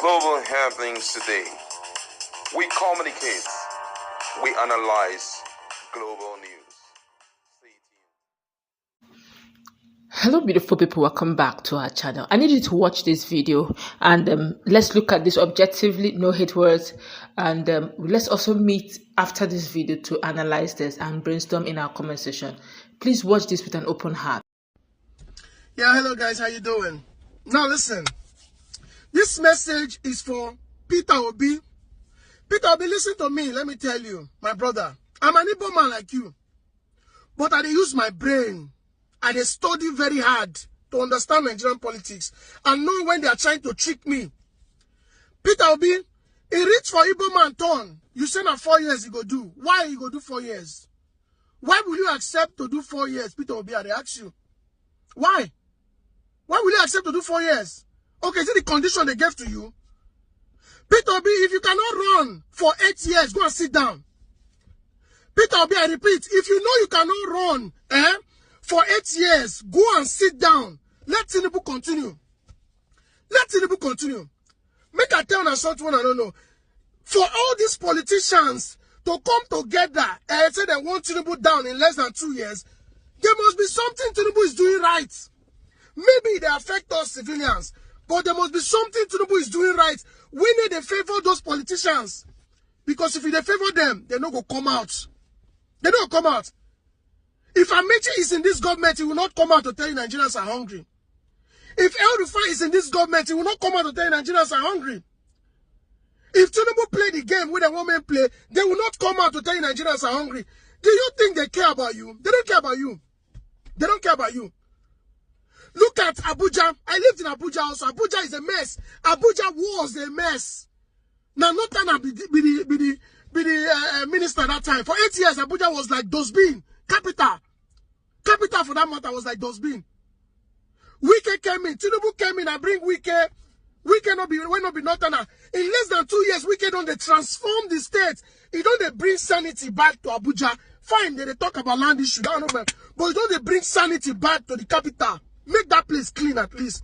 global happenings today. We communicate, we analyze global news. Stay tuned. Hello beautiful people, welcome back to our channel. I need you to watch this video and let's look at this objectively, no hate words, and let's also meet after this video to analyze this and brainstorm in our comment section. Please watch this with an open heart. Yeah, hello guys, how you doing? Now listen, this message is for Peter Obi. Peter Obi, listen to me, let me tell you, my brother, I'm an Igbo man like you, but I use my brain. I study very hard to understand Nigerian politics and know when they are trying to trick me. Peter Obi, he reach for Igbo man turn. You say na 4 years he go do. Why he go do 4 years? Why will you accept to do 4 years, Peter Obi? I ask you. Why? Why will you accept to do 4 years? Okay, is it the condition they gave to you? Peter Obi, if you cannot run for 8 years, go and sit down. Peter Obi, I repeat, if you know you cannot run, for 8 years, go and sit down. Let Tinubu continue. Let Tinubu continue. Make a tell you something I don't know. For all these politicians to come together and say they want Tinubu down in less than 2 years, there must be something Tinubu is doing right. Maybe they affect us civilians, but there must be something Tinubu is doing right. We need to favor those politicians. Because if they favor them, they're not going to come out. They're not going to come out. If Amechi is in this government, he will not come out to tell you Nigerians are hungry. If El Rufai is in this government, he will not come out to tell you Nigerians are hungry. If Tinubu play the game with a woman play, they will not come out to tell you Nigerians are hungry. Do you think they care about you? They don't care about you. They don't care about you. Look at Abuja. I lived in Abuja also. Abuja is a mess. Abuja was a mess. Now, not that be the minister that time. For 8 years, Abuja was like dustbin. Capital for that matter was like dustbin. Wike came in. Tinubu came in and bring Wike. Wike not be nothing. In less than 2 years, Wike don't they transform the state. He don't they bring sanity back to Abuja. Fine, they talk about land issue. But don't they bring sanity back to the capital. Make that place clean at least.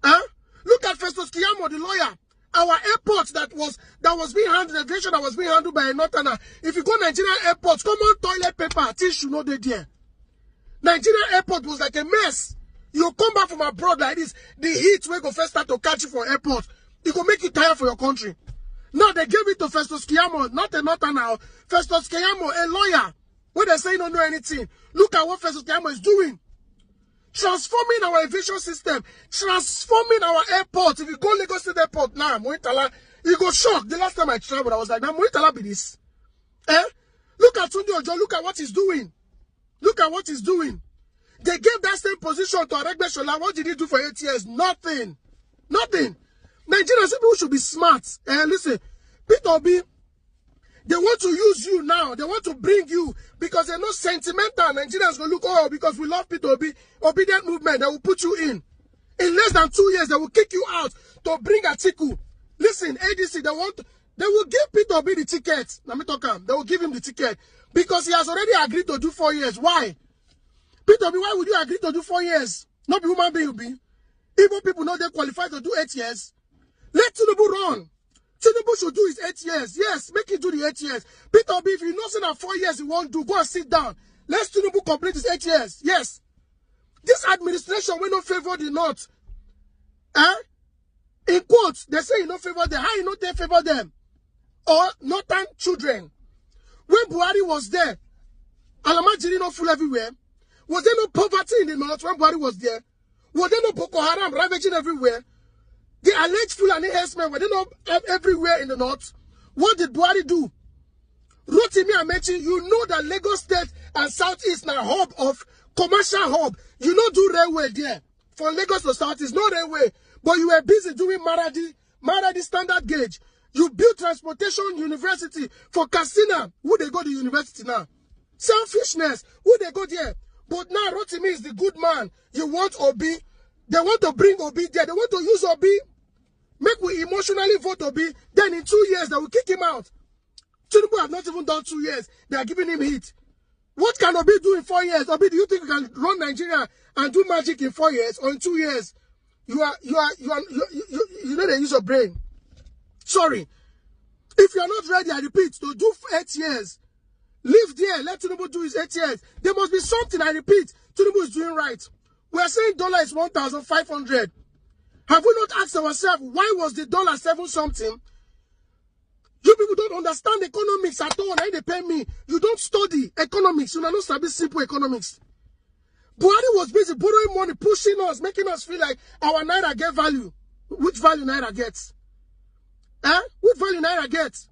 Look at Festus Keyamo, the lawyer. Our airport that was being handled, the aviation that was being handled by a northerner. If you go Nigerian airports, common toilet paper, tissue, no they there. Nigerian airport was like a mess. You come back from abroad like this, the heat will go first start to catch you for airport. It will make you tired for your country. Now they gave it to Festus Keyamo, not a northerner. Festus Keyamo, a lawyer. When they say he don't know anything, look at what Festus Keyamo is doing. Transforming our aviation system, transforming our airport. If you go Lagos State Airport now, Moitala, you go shocked. The last time I traveled, I was like, now Moitala be this. Look at Tunde Ojo, look at what he's doing. Look at what he's doing. They gave that same position to Aregbesola. What did he do for 8 years? Nothing. Nothing. Nigerians, people should be smart. Listen, Peter Obi, they want to use you now. They want to bring you because they're not sentimental. Nigerians will look, oh, because we love Peter Obi, obedient movement, they will put you in. In less than 2 years, they will kick you out to bring Atiku. Listen, ADC, they will give Peter Obi the ticket. Let me talk him. They will give him the ticket because he has already agreed to do 4 years. Why? Peter Obi, why would you agree to do 4 years? Not be human being, you be. Igbo people know they qualify to do 8 years. Let Tinubu run. Tinubu should do his 8 years. Yes, make it do the 8 years. Peter Obi, if you know that 4 years he won't do, go and sit down. Let Tinubu complete his 8 years. Yes. This administration will not favor the North. In quotes, they say you not favor them. How you not they favor them? Or Northern children. When Buhari was there, Alamajiri not full everywhere. Was there no poverty in the North when Buhari was there? Was there no Boko Haram ravaging everywhere? The alleged Fulani herdsmen were they not everywhere in the North? What did Buhari do? Rotimi Amechi, you know that Lagos State and Southeast now hub of commercial hub. You don't do railway there. From Lagos to Southeast, no railway. But you were busy doing Maradi standard gauge. You built transportation university for Katsina. Who they go to university now? Selfishness. Who they go there? But now Rotimi is the good man. You want Obi. They want to bring Obi there. They want to use Obi. Make we emotionally vote Obi. Then in 2 years, they will kick him out. Tinubu have not even done 2 years. They are giving him heat. What can Obi do in 4 years? Obi, do you think you can run Nigeria and do magic in 4 years or in 2 years? you know they use your brain. Sorry. If you are not ready, I repeat, to do 8 years, live there, let Tinubu do his 8 years. There must be something, I repeat, Tinubu is doing right. We are saying dollar is 1,500. Have we not asked ourselves, why was the dollar 7 something? You people don't understand economics at all. Now they pay me. You don't study economics. You know, not study simple economics. Buhari was busy borrowing money, pushing us, making us feel like our naira get value. Which value naira gets? Which value naira gets?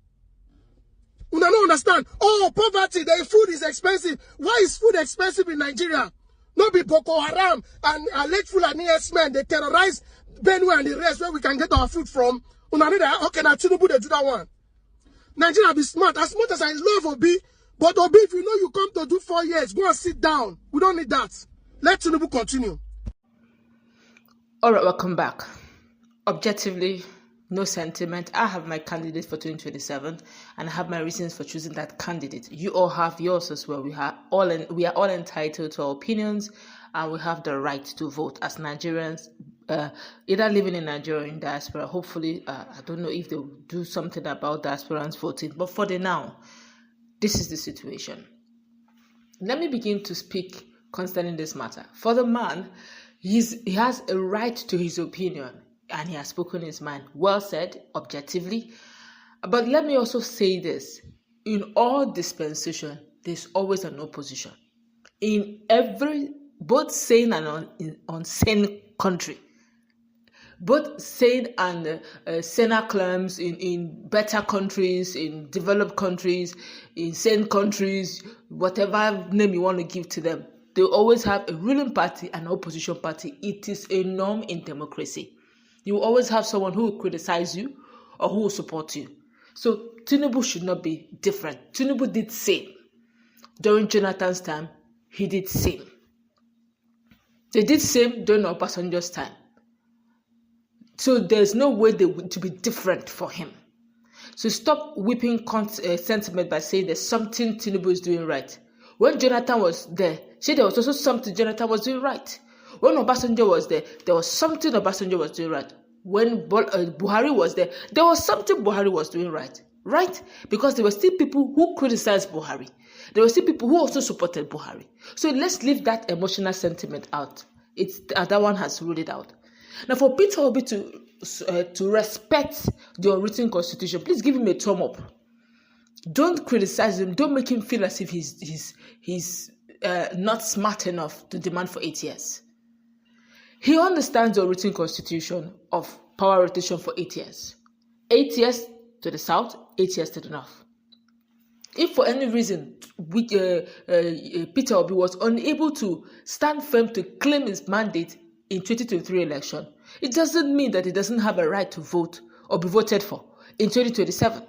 You don't understand. Oh, poverty, the food is expensive. Why is food expensive in Nigeria? Not be Boko Haram and late Fulani men. They terrorize Benue and the rest where we can get our food from. Okay, now Tinubu, they do that one. Nigeria be smart. As much as I love Obi, but Obi, if you know you come to do 4 years, go and sit down. We don't need that. Let Tinubu continue. All right, welcome back. Objectively, no sentiment. I have my candidate for 2027, and I have my reasons for choosing that candidate. You all have yours as well. We are all entitled to our opinions, and we have the right to vote as Nigerians, either living in Nigeria or in diaspora. Hopefully, I don't know if they'll do something about diasporans voting, but for the now, this is the situation. Let me begin to speak concerning this matter. For the man, he has a right to his opinion, and he has spoken his mind. Well said, objectively. But let me also say this. In all dispensation, there's always an opposition. In every, both sane and unsane country, both sane and saner claims in better countries, in developed countries, in sane countries, whatever name you want to give to them, they always have a ruling party and an opposition party. It is a norm in democracy. You will always have someone who will criticize you or who will support you. So Tinubu should not be different. Tinubu did same. During Jonathan's time, he did same. They did same during Obasanjo's time. So there's no way to be different for him. So stop whipping sentiment by saying there's something Tinubu is doing right. When Jonathan was there was also something Jonathan was doing right. When Obasanjo was there was something Obasanjo was doing right. When Buhari was there was something Buhari was doing right. Right? Because there were still people who criticized Buhari. There were still people who also supported Buhari. So let's leave that emotional sentiment out. That one has ruled it out. Now, for Peter Obi to respect the unwritten constitution, please give him a thumb up. Don't criticize him. Don't make him feel as if he's not smart enough to demand for 8 years. He understands the unwritten constitution of power rotation for 8 years. 8 years to the south, 8 years to the north. If for any reason Peter Obi was unable to stand firm to claim his mandate in 2023 election, it doesn't mean that he doesn't have a right to vote or be voted for in 2027.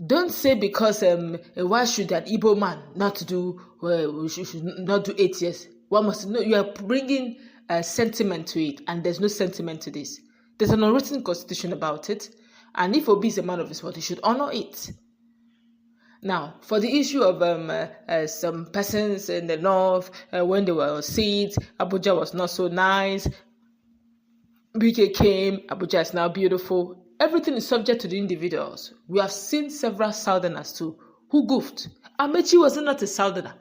Don't say because why should an Igbo man should not do 8 years? One must know you are bringing a sentiment to it, and there's no sentiment to this. There's an unwritten constitution about it, and if Obi is a man of his word, he should honor it. Now, for the issue of some persons in the north, when they were on seats, Abuja was not so nice. BK came, Abuja is now beautiful. Everything is subject to the individuals. We have seen several Southerners too who goofed. Amechi was not a Southerner.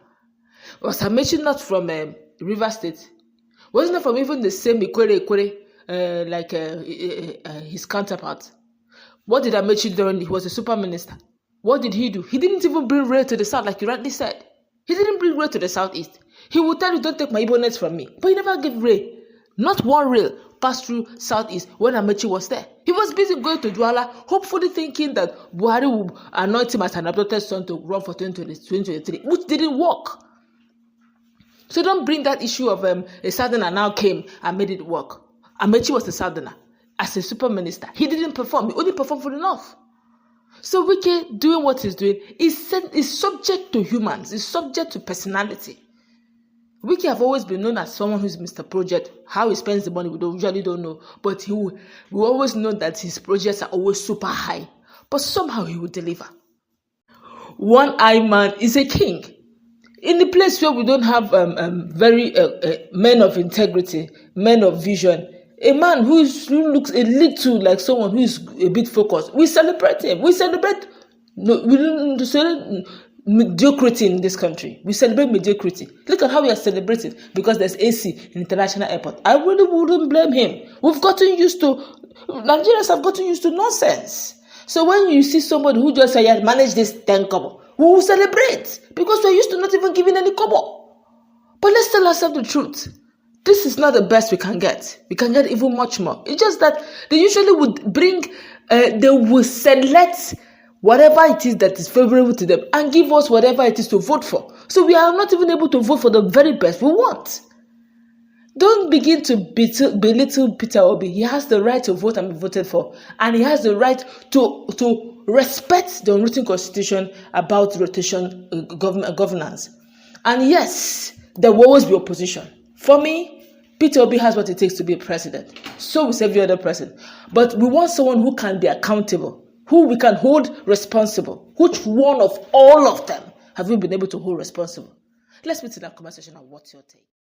Was Amechi not from River State? Wasn't it from even the same Ikwere like his counterpart? What did Amechi do when he was a super minister? What did he do? He didn't even bring rail to the south, like you rightly said. He didn't bring rail to the southeast. He would tell you, don't take my Igbo nets from me. But he never gave rail. Not one rail passed through southeast when Amechi was there. He was busy going to Douala, hopefully thinking that Buhari would anoint him as an adopted son to run for 2023, which didn't work. So don't bring that issue of a southerner now came and made it work. Amechi was a southerner. As a super minister, he didn't perform. He only performed for the north. So Wike doing what he's doing is subject to humans, is subject to personality. Wike have always been known as someone who's Mr. Project. How he spends the money, we usually don't know. But we always know that his projects are always super high. But somehow he will deliver. One-eyed man is a king. In the place where we don't have very men of integrity, men of vision, a man who looks a little like someone who is a bit focused. We celebrate him. We celebrate mediocrity in this country. We celebrate mediocrity. Look at how we are celebrating because there's AC in international airport. I really wouldn't blame him. Nigerians have gotten used to nonsense. So when you see somebody who just say, yeah, manage this 10 kobo, we will celebrate because we're used to not even giving any kobo. But let's tell ourselves the truth. This is not the best we can get. We can get even much more. It's just that they usually would they will select whatever it is that is favorable to them and give us whatever it is to vote for. So we are not even able to vote for the very best we want. Don't begin to belittle Peter Obi. He has the right to vote and be voted for. And he has the right to respect the unwritten constitution about rotation governance. And yes, there will always be opposition. For me, Peter Obi has what it takes to be a president. So with every other president. But we want someone who can be accountable, who we can hold responsible. Which one of all of them have we been able to hold responsible? Let's meet in that conversation and what's your take?